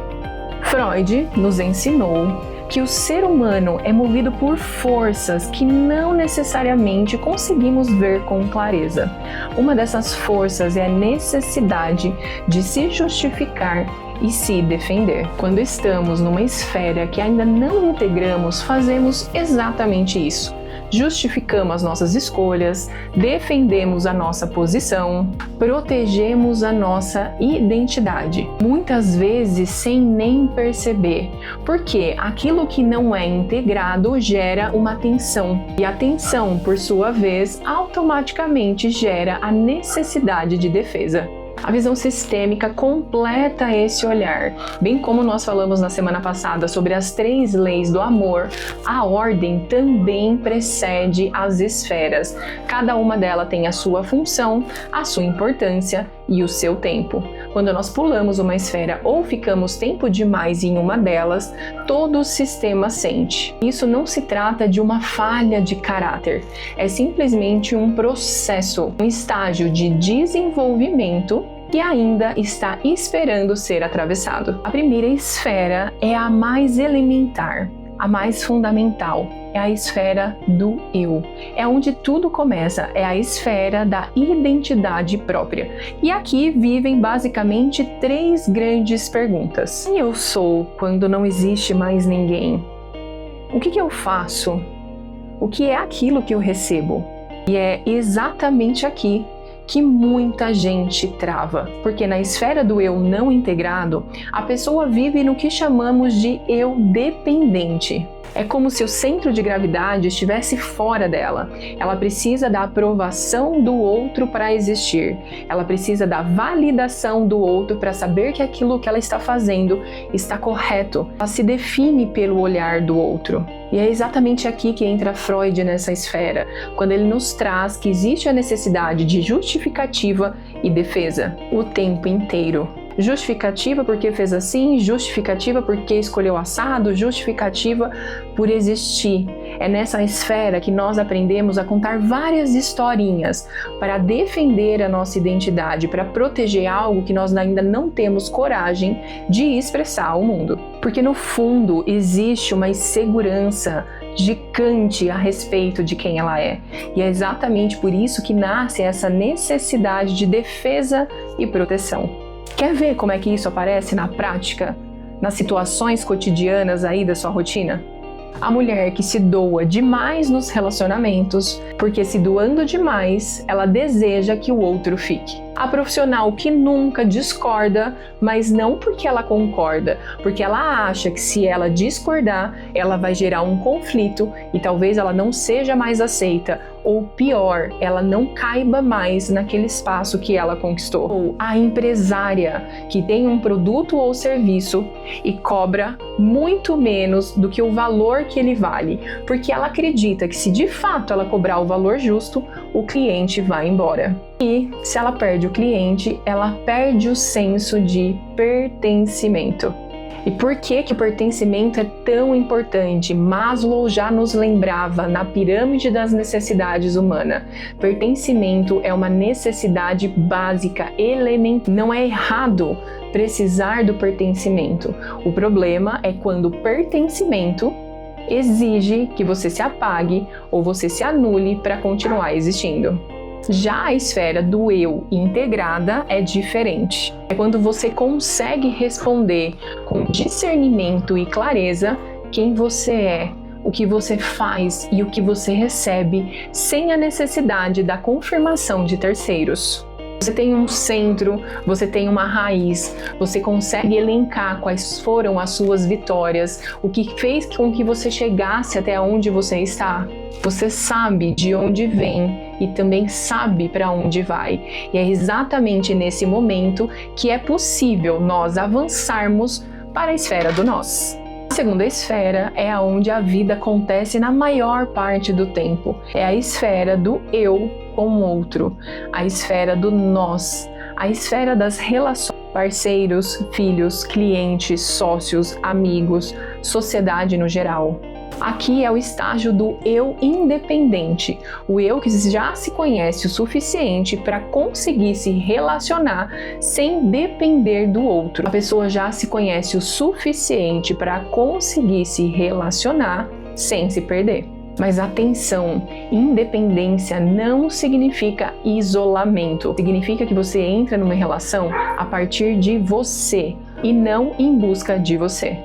Freud nos ensinou que o ser humano é movido por forças que não necessariamente conseguimos ver com clareza. Uma dessas forças é a necessidade de se justificar e se defender. Quando estamos numa esfera que ainda não integramos, fazemos exatamente isso. Justificamos as nossas escolhas, defendemos a nossa posição, protegemos a nossa identidade, muitas vezes sem nem perceber, porque aquilo que não é integrado gera uma tensão, e a tensão, por sua vez, automaticamente gera a necessidade de defesa. A visão sistêmica completa esse olhar. Bem como nós falamos na semana passada sobre as 3 leis do amor, a ordem também precede as esferas. Cada uma delas tem a sua função, a sua importância e o seu tempo. Quando nós pulamos uma esfera ou ficamos tempo demais em uma delas, todo o sistema sente. Isso não se trata de uma falha de caráter, é simplesmente um processo, um estágio de desenvolvimento que ainda está esperando ser atravessado. A primeira esfera é a mais elementar, a mais fundamental. É a esfera do eu. É onde tudo começa, é a esfera da identidade própria. E aqui vivem basicamente 3 grandes perguntas. Quem eu sou quando não existe mais ninguém? O que eu faço? O que é aquilo que eu recebo? E é exatamente aqui que muita gente trava, porque na esfera do eu não integrado, a pessoa vive no que chamamos de eu dependente. É como se o centro de gravidade estivesse fora dela. Ela precisa da aprovação do outro para existir. Ela precisa da validação do outro para saber que aquilo que ela está fazendo está correto. Ela se define pelo olhar do outro. E é exatamente aqui que entra Freud nessa esfera, quando ele nos traz que existe a necessidade de justificativa e defesa o tempo inteiro. Justificativa porque fez assim, justificativa porque escolheu assado, justificativa por existir. É nessa esfera que nós aprendemos a contar várias historinhas para defender a nossa identidade, para proteger algo que nós ainda não temos coragem de expressar ao mundo. Porque no fundo existe uma insegurança gigante a respeito de quem ela é. E é exatamente por isso que nasce essa necessidade de defesa e proteção. Quer ver como é que isso aparece na prática, nas situações cotidianas aí da sua rotina? A mulher que se doa demais nos relacionamentos, porque se doando demais, ela deseja que o outro fique. A profissional que nunca discorda, mas não porque ela concorda, porque ela acha que se ela discordar, ela vai gerar um conflito e talvez ela não seja mais aceita, ou pior, ela não caiba mais naquele espaço que ela conquistou. Ou a empresária que tem um produto ou serviço e cobra muito menos do que o valor que ele vale, porque ela acredita que se de fato ela cobrar o valor justo, o cliente vai embora. E se ela perde o cliente, ela perde o senso de pertencimento. E por que que o pertencimento é tão importante? Maslow já nos lembrava na pirâmide das necessidades humanas. Pertencimento é uma necessidade básica, elementar. Não é errado precisar do pertencimento. O problema é quando o pertencimento exige que você se apague ou você se anule para continuar existindo. Já a esfera do eu integrada é diferente. É quando você consegue responder com discernimento e clareza quem você é, o que você faz e o que você recebe, sem a necessidade da confirmação de terceiros. Você tem um centro, você tem uma raiz, você consegue elencar quais foram as suas vitórias, o que fez com que você chegasse até onde você está. Você sabe de onde vem e também sabe para onde vai. E é exatamente nesse momento que é possível nós avançarmos para a esfera do nós. A segunda esfera é onde a vida acontece na maior parte do tempo. É a esfera do eu com o outro, a esfera do nós, a esfera das relações, parceiros, filhos, clientes, sócios, amigos, sociedade no geral. Aqui é o estágio do eu independente, o eu que já se conhece o suficiente para conseguir se relacionar sem depender do outro. A pessoa já se conhece o suficiente para conseguir se relacionar sem se perder. Mas atenção, independência não significa isolamento. Significa que você entra numa relação a partir de você e não em busca de você.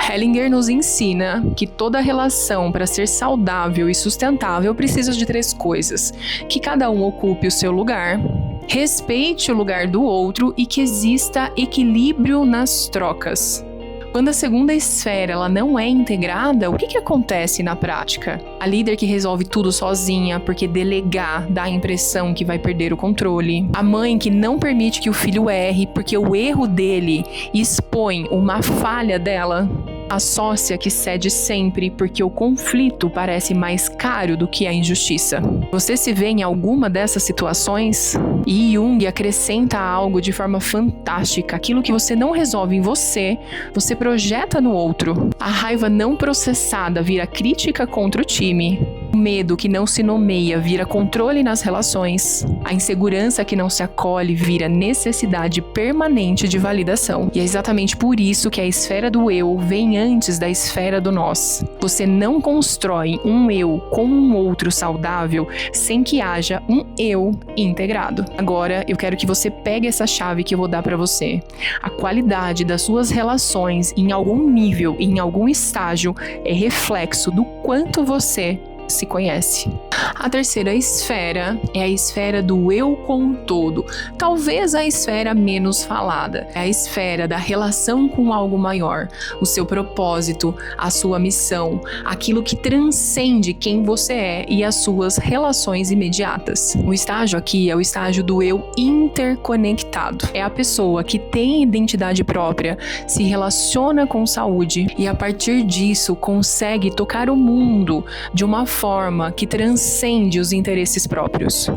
Hellinger nos ensina que toda relação, para ser saudável e sustentável, precisa de 3 coisas: que cada um ocupe o seu lugar, respeite o lugar do outro e que exista equilíbrio nas trocas. Quando a segunda esfera ela não é integrada, o que acontece na prática? A líder que resolve tudo sozinha porque delegar dá a impressão que vai perder o controle. A mãe que não permite que o filho erre porque o erro dele expõe uma falha dela. A sócia que cede sempre porque o conflito parece mais caro do que a injustiça. Você se vê em alguma dessas situações? E Jung acrescenta algo de forma fantástica. Aquilo que você não resolve em você, você projeta no outro. A raiva não processada vira crítica contra o time. O medo que não se nomeia vira controle nas relações. A insegurança que não se acolhe vira necessidade permanente de validação. E é exatamente por isso que a esfera do eu vem antes da esfera do nós. Você não constrói um eu com um outro saudável sem que haja um eu integrado. Agora, eu quero que você pegue essa chave que eu vou dar para você. A qualidade das suas relações em algum nível, em algum estágio, é reflexo do quanto você se conhece. A terceira esfera é a esfera do eu com o todo, talvez a esfera menos falada. É a esfera da relação com algo maior, o seu propósito, a sua missão, aquilo que transcende quem você é e as suas relações imediatas. O estágio aqui é o estágio do eu interconectado. É a pessoa que tem identidade própria, se relaciona com saúde e a partir disso consegue tocar o mundo de uma forma que transcende os interesses próprios.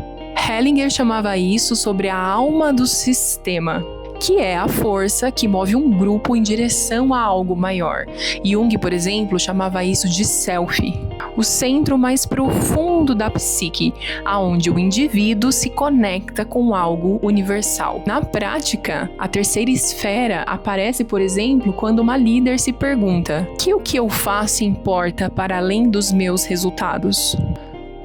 Hellinger chamava isso sobre a alma do sistema, que é a força que move um grupo em direção a algo maior. Jung, por exemplo, chamava isso de self, o centro mais profundo da psique, aonde o indivíduo se conecta com algo universal. Na prática, a terceira esfera aparece, por exemplo, quando uma líder se pergunta: o que eu faço importa para além dos meus resultados?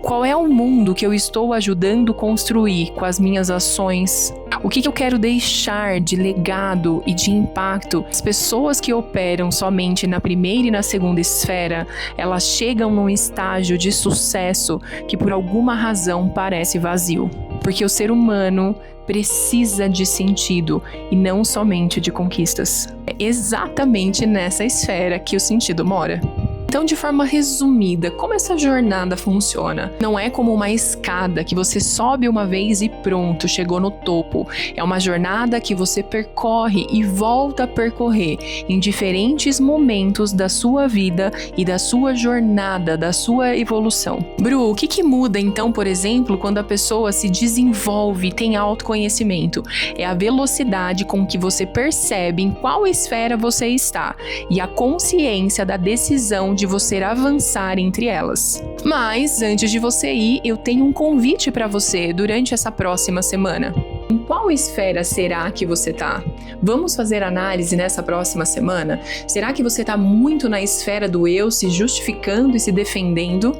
Qual é o mundo que eu estou ajudando a construir com as minhas ações? O que eu quero deixar de legado e de impacto? As pessoas que operam somente na primeira e na segunda esfera, elas chegam num estágio de sucesso que por alguma razão parece vazio. Porque o ser humano precisa de sentido e não somente de conquistas. É exatamente nessa esfera que o sentido mora. Então, de forma resumida, como essa jornada funciona? Não é como uma escada que você sobe uma vez e pronto, chegou no topo. É uma jornada que você percorre e volta a percorrer em diferentes momentos da sua vida e da sua jornada, da sua evolução. Bru, o que muda então, por exemplo, quando a pessoa se desenvolve e tem autoconhecimento? É a velocidade com que você percebe em qual esfera você está e a consciência da decisão de você avançar entre elas. Mas, antes de você ir, eu tenho um convite para você durante essa próxima semana. Em qual esfera será que você tá? Vamos fazer análise nessa próxima semana? Será que você tá muito na esfera do eu, se justificando e se defendendo?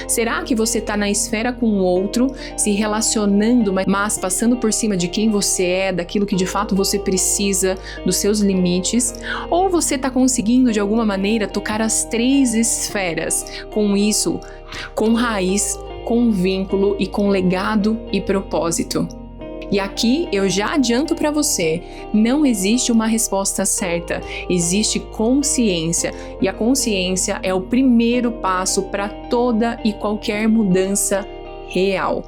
Será que você tá na esfera com o outro, se relacionando, mas passando por cima de quem você é, daquilo que de fato você precisa, dos seus limites? Ou você tá conseguindo de alguma maneira tocar as três esferas, com isso, com raiz, com vínculo e com legado e propósito? E aqui eu já adianto para você, não existe uma resposta certa, existe consciência e a consciência é o primeiro passo para toda e qualquer mudança real.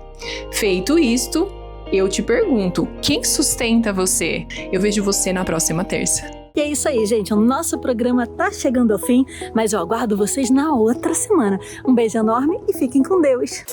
Feito isto, eu te pergunto, quem sustenta você? Eu vejo você na próxima terça. E é isso aí, gente. O nosso programa tá chegando ao fim, mas eu aguardo vocês na outra semana. Um beijo enorme e fiquem com Deus.